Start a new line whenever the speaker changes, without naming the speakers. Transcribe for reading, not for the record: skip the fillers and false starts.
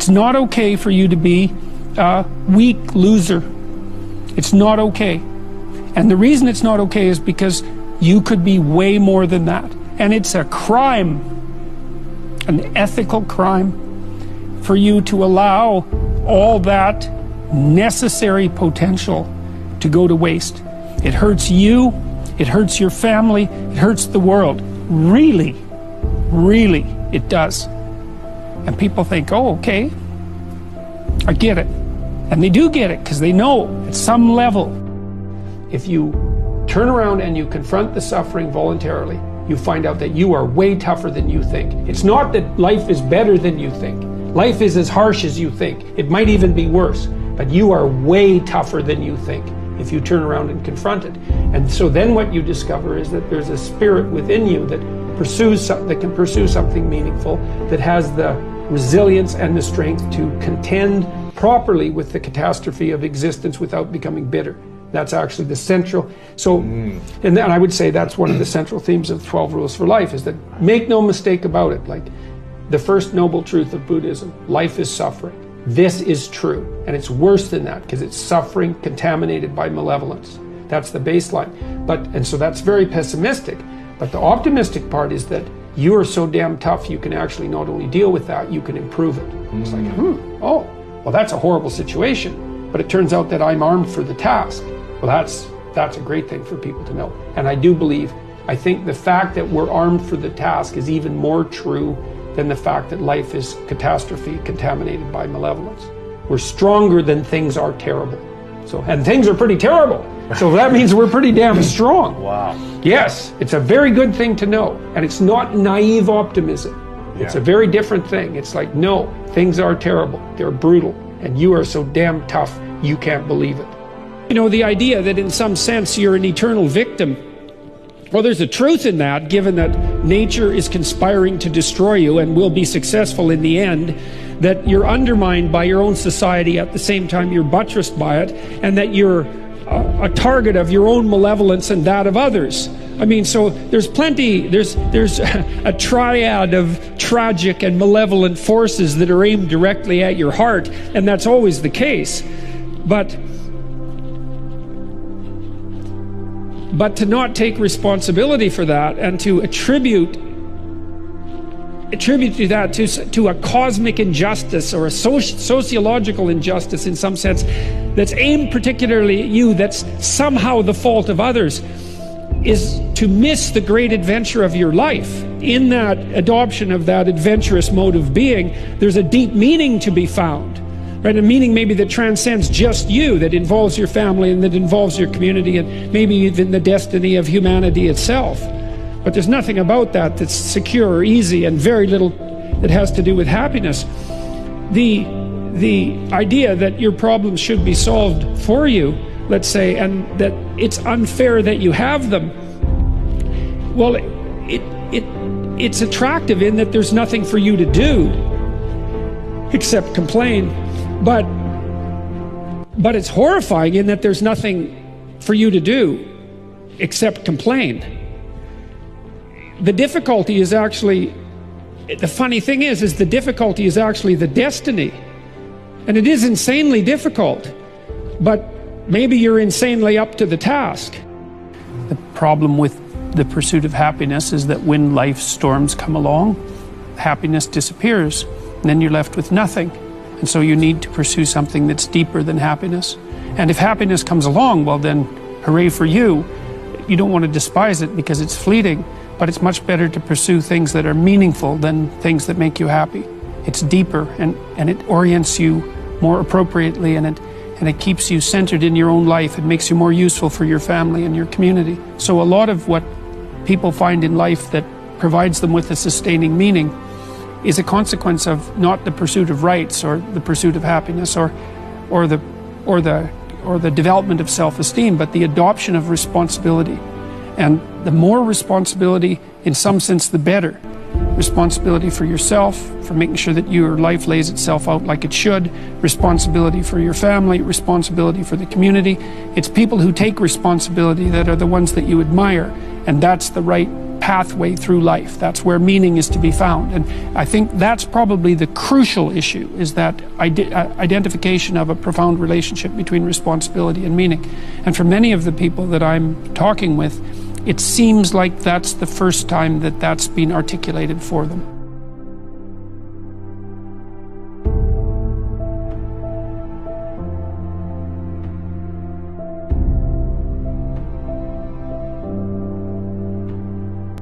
It's not okay for you to be a weak loser. It's not okay. And the reason it's not okay is because you could be way more than that. And it's a crime, an ethical crime, for you to allow all that necessary potential to go to waste. It hurts you, it hurts your family, it hurts the world. Really, really, it does. And people think, oh, okay, I get it. And they do get it, because they know at some level, if you turn around and you confront the suffering voluntarily, you find out that you are way tougher than you think. It's not that life is better than you think. Life is as harsh as you think. It might even be worse, but you are way tougher than you think if you turn around and confront it. And so then what you discover is that there's a spirit within you that can pursue something meaningful, that has the resilience and the strength to contend properly with the catastrophe of existence without becoming bitter. That's actually the central. So, and then I would say that's one of the central themes of 12 Rules for Life, is that make no mistake about it. Like the first noble truth of Buddhism, life is suffering. This is true, and it's worse than that because it's suffering contaminated by malevolence. That's the baseline. And so that's very pessimistic. But the optimistic part is that you are so damn tough, you can actually not only deal with that, you can improve it. It's like, oh, well, that's a horrible situation, but it turns out that I'm armed for the task. Well, that's a great thing for people to know. And I think the fact that we're armed for the task is even more true than the fact that life is catastrophe contaminated by malevolence. We're stronger than things are terrible. And things are pretty terrible. So that means we're pretty damn strong.
Wow.
Yes, it's a very good thing to know. And it's not naive optimism. It's a very different thing. It's like, no, things are terrible. They're brutal. And you are so damn tough, you can't believe it. You know, the idea that in some sense you're an eternal victim, well, there's a truth in that, given that nature is conspiring to destroy you and will be successful in the end, that you're undermined by your own society at the same time you're buttressed by it, and that you're a target of your own malevolence and that of others. I mean, so there's a triad of tragic and malevolent forces that are aimed directly at your heart, and that's always the case. But to not take responsibility for that and to attribute to that to a cosmic injustice or a sociological injustice in some sense that's aimed particularly at you, that's somehow the fault of others, is to miss the great adventure of your life. In that adoption of that adventurous mode of being, there's a deep meaning to be found. Right, a meaning maybe that transcends just you, that involves your family and that involves your community and maybe even the destiny of humanity itself. But there's nothing about that that's secure or easy, and very little that has to do with happiness. The idea that your problems should be solved for you, let's say, and that it's unfair that you have them, well, it's attractive in that there's nothing for you to do except complain. But it's horrifying in that there's nothing for you to do except complain. The difficulty is actually, the funny thing is the difficulty is actually the destiny. And it is insanely difficult, but maybe you're insanely up to the task. The problem with the pursuit of happiness is that when life's storms come along, happiness disappears, and then you're left with nothing. And so you need to pursue something that's deeper than happiness. And if happiness comes along, well then, hooray for you. You don't want to despise it because it's fleeting, but it's much better to pursue things that are meaningful than things that make you happy. It's deeper, and it orients you more appropriately, and it keeps you centered in your own life. It makes you more useful for your family and your community. So a lot of what people find in life that provides them with a sustaining meaning is a consequence of not the pursuit of rights or the pursuit of happiness or the development of self-esteem, but the adoption of responsibility. And the more responsibility, in some sense, the better. Responsibility for yourself, for making sure that your life lays itself out like it should. Responsibility for your family, responsibility for the community. It's people who take responsibility that are the ones that you admire, and that's the right pathway through life. That's where meaning is to be found. And I think that's probably the crucial issue, is that identification of a profound relationship between responsibility and meaning. And for many of the people that I'm talking with, it seems like that's the first time that that's been articulated for them.